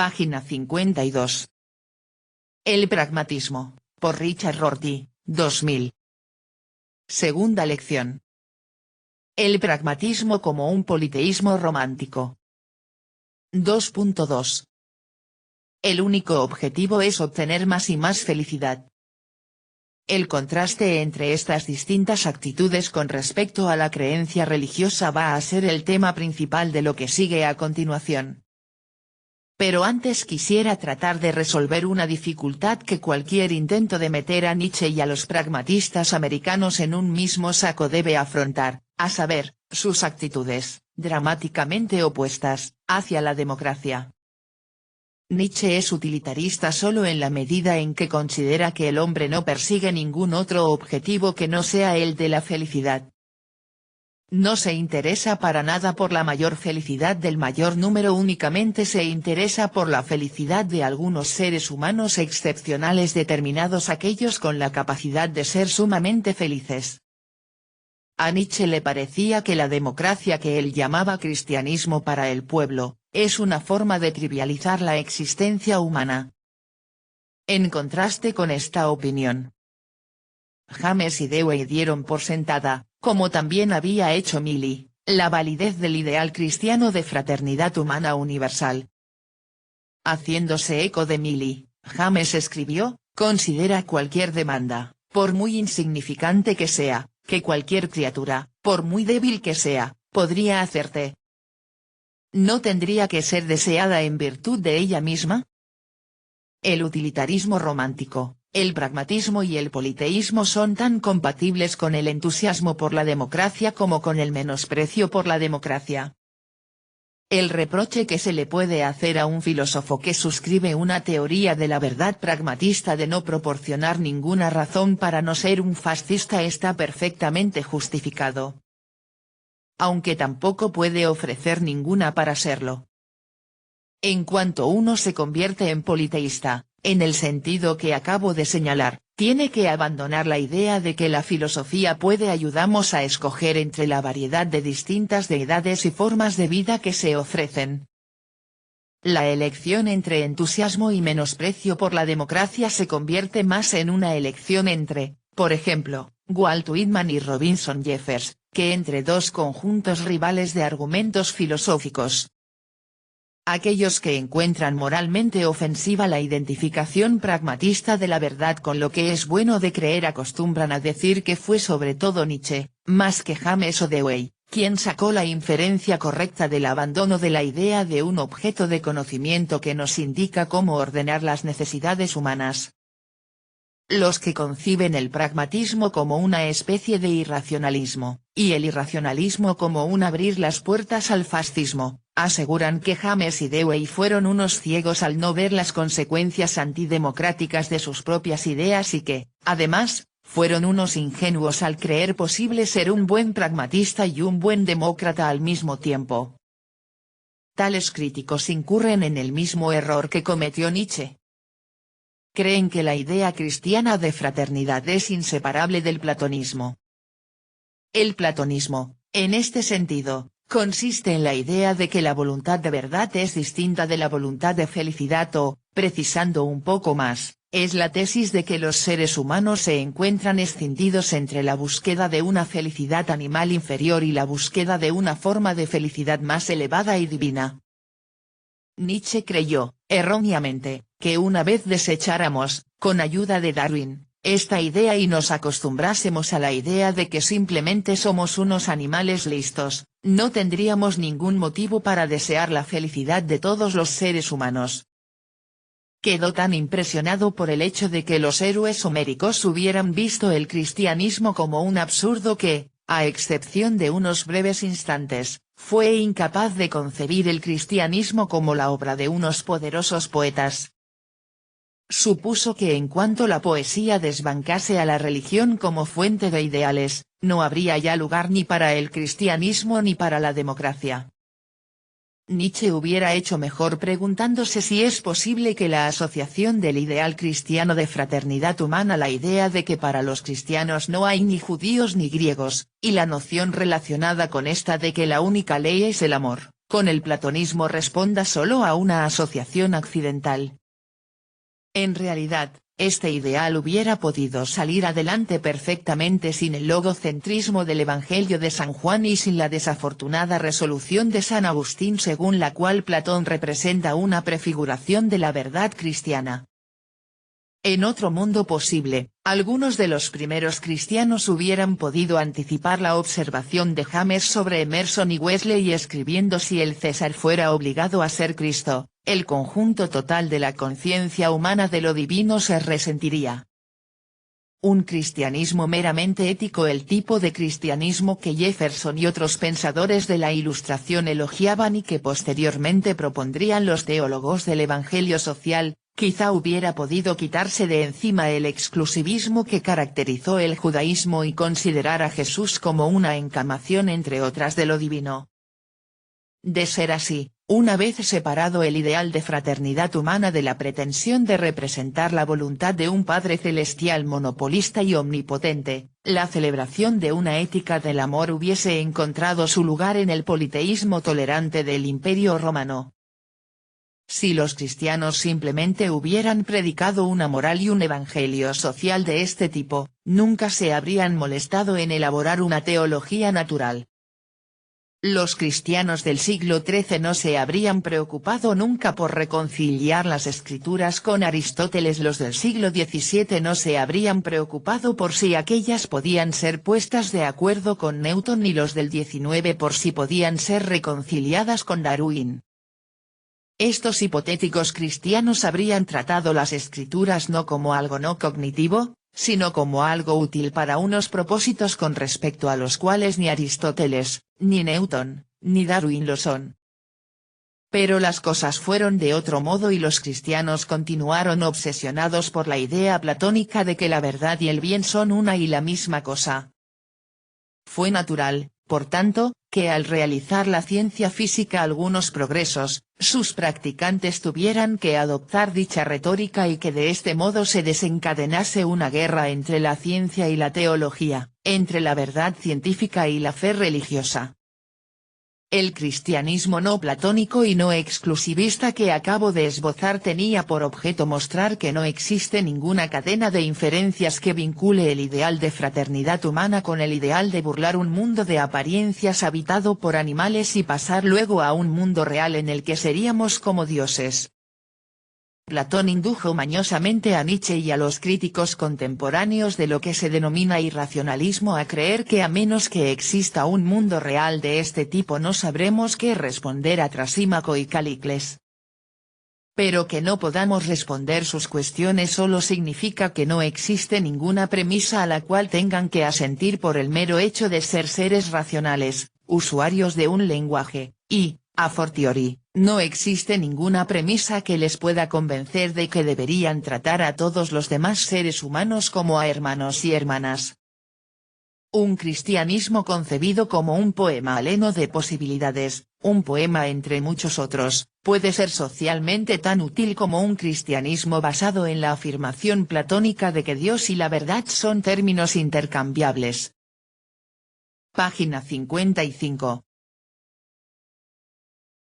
Página 52. El pragmatismo, por Richard Rorty, 2000. Segunda lección. El pragmatismo como un politeísmo romántico. 2.2. El único objetivo es obtener más y más felicidad. El contraste entre estas distintas actitudes con respecto a la creencia religiosa va a ser el tema principal de lo que sigue a continuación. Pero antes quisiera tratar de resolver una dificultad que cualquier intento de meter a Nietzsche y a los pragmatistas americanos en un mismo saco debe afrontar, a saber, sus actitudes, dramáticamente opuestas, hacia la democracia. Nietzsche es utilitarista solo en la medida en que considera que el hombre no persigue ningún otro objetivo que no sea el de la felicidad. No se interesa para nada por la mayor felicidad del mayor número, únicamente se interesa por la felicidad de algunos seres humanos excepcionales determinados, aquellos con la capacidad de ser sumamente felices. A Nietzsche le parecía que la democracia, que él llamaba cristianismo para el pueblo, es una forma de trivializar la existencia humana. En contraste con esta opinión, James y Dewey dieron por sentada, como también había hecho Milley, la validez del ideal cristiano de fraternidad humana universal. Haciéndose eco de Milley, James escribió: considera cualquier demanda, por muy insignificante que sea, que cualquier criatura, por muy débil que sea, podría hacerte. ¿No tendría que ser deseada en virtud de ella misma? El utilitarismo romántico, el pragmatismo y el politeísmo son tan compatibles con el entusiasmo por la democracia como con el menosprecio por la democracia. El reproche que se le puede hacer a un filósofo que suscribe una teoría de la verdad pragmatista de no proporcionar ninguna razón para no ser un fascista está perfectamente justificado. Aunque tampoco puede ofrecer ninguna para serlo. En cuanto uno se convierte en politeísta, en el sentido que acabo de señalar, tiene que abandonar la idea de que la filosofía puede ayudarnos a escoger entre la variedad de distintas deidades y formas de vida que se ofrecen. La elección entre entusiasmo y menosprecio por la democracia se convierte más en una elección entre, por ejemplo, Walt Whitman y Robinson Jeffers, que entre dos conjuntos rivales de argumentos filosóficos. Aquellos que encuentran moralmente ofensiva la identificación pragmatista de la verdad con lo que es bueno de creer acostumbran a decir que fue sobre todo Nietzsche, más que James o Dewey, quien sacó la inferencia correcta del abandono de la idea de un objeto de conocimiento que nos indica cómo ordenar las necesidades humanas. Los que conciben el pragmatismo como una especie de irracionalismo, y el irracionalismo como un abrir las puertas al fascismo, aseguran que James y Dewey fueron unos ciegos al no ver las consecuencias antidemocráticas de sus propias ideas y que, además, fueron unos ingenuos al creer posible ser un buen pragmatista y un buen demócrata al mismo tiempo. Tales críticos incurren en el mismo error que cometió Nietzsche. Creen que la idea cristiana de fraternidad es inseparable del platonismo. El platonismo, en este sentido, consiste en la idea de que la voluntad de verdad es distinta de la voluntad de felicidad o, precisando un poco más, es la tesis de que los seres humanos se encuentran escindidos entre la búsqueda de una felicidad animal inferior y la búsqueda de una forma de felicidad más elevada y divina. Nietzsche creyó, erróneamente, que una vez desecháramos, con ayuda de Darwin, esta idea y nos acostumbrásemos a la idea de que simplemente somos unos animales listos, no tendríamos ningún motivo para desear la felicidad de todos los seres humanos. Quedó tan impresionado por el hecho de que los héroes homéricos hubieran visto el cristianismo como un absurdo que, a excepción de unos breves instantes, fue incapaz de concebir el cristianismo como la obra de unos poderosos poetas. Supuso que en cuanto la poesía desbancase a la religión como fuente de ideales, no habría ya lugar ni para el cristianismo ni para la democracia. Nietzsche hubiera hecho mejor preguntándose si es posible que la asociación del ideal cristiano de fraternidad humana, la idea de que para los cristianos no hay ni judíos ni griegos, y la noción relacionada con esta de que la única ley es el amor, con el platonismo responda solo a una asociación accidental. En realidad, este ideal hubiera podido salir adelante perfectamente sin el logocentrismo del Evangelio de San Juan y sin la desafortunada resolución de San Agustín según la cual Platón representa una prefiguración de la verdad cristiana. En otro mundo posible, algunos de los primeros cristianos hubieran podido anticipar la observación de James sobre Emerson y Wesley escribiendo: si el César fuera obligado a ser Cristo, el conjunto total de la conciencia humana de lo divino se resentiría. Un cristianismo meramente ético, el tipo de cristianismo que Jefferson y otros pensadores de la Ilustración elogiaban y que posteriormente propondrían los teólogos del Evangelio social, quizá hubiera podido quitarse de encima el exclusivismo que caracterizó el judaísmo y considerar a Jesús como una encarnación entre otras de lo divino. De ser así, una vez separado el ideal de fraternidad humana de la pretensión de representar la voluntad de un Padre Celestial monopolista y omnipotente, la celebración de una ética del amor hubiese encontrado su lugar en el politeísmo tolerante del Imperio Romano. Si los cristianos simplemente hubieran predicado una moral y un evangelio social de este tipo, nunca se habrían molestado en elaborar una teología natural. Los cristianos del siglo XIII no se habrían preocupado nunca por reconciliar las escrituras con Aristóteles. Los del siglo XVII no se habrían preocupado por si aquellas podían ser puestas de acuerdo con Newton, ni los del XIX por si podían ser reconciliadas con Darwin. Estos hipotéticos cristianos habrían tratado las escrituras no como algo no cognitivo, sino como algo útil para unos propósitos con respecto a los cuales ni Aristóteles, ni Newton, ni Darwin lo son. Pero las cosas fueron de otro modo y los cristianos continuaron obsesionados por la idea platónica de que la verdad y el bien son una y la misma cosa. Fue natural, por tanto, que al realizar la ciencia física algunos progresos, sus practicantes tuvieran que adoptar dicha retórica y que de este modo se desencadenase una guerra entre la ciencia y la teología, entre la verdad científica y la fe religiosa. El cristianismo no platónico y no exclusivista que acabo de esbozar tenía por objeto mostrar que no existe ninguna cadena de inferencias que vincule el ideal de fraternidad humana con el ideal de burlar un mundo de apariencias habitado por animales y pasar luego a un mundo real en el que seríamos como dioses. Platón indujo mañosamente a Nietzsche y a los críticos contemporáneos de lo que se denomina irracionalismo a creer que a menos que exista un mundo real de este tipo no sabremos qué responder a Trasímaco y Calícles. Pero que no podamos responder sus cuestiones solo significa que no existe ninguna premisa a la cual tengan que asentir por el mero hecho de ser seres racionales, usuarios de un lenguaje, y, a fortiori, no existe ninguna premisa que les pueda convencer de que deberían tratar a todos los demás seres humanos como a hermanos y hermanas. Un cristianismo concebido como un poema lleno de posibilidades, un poema entre muchos otros, puede ser socialmente tan útil como un cristianismo basado en la afirmación platónica de que Dios y la verdad son términos intercambiables. Página 55.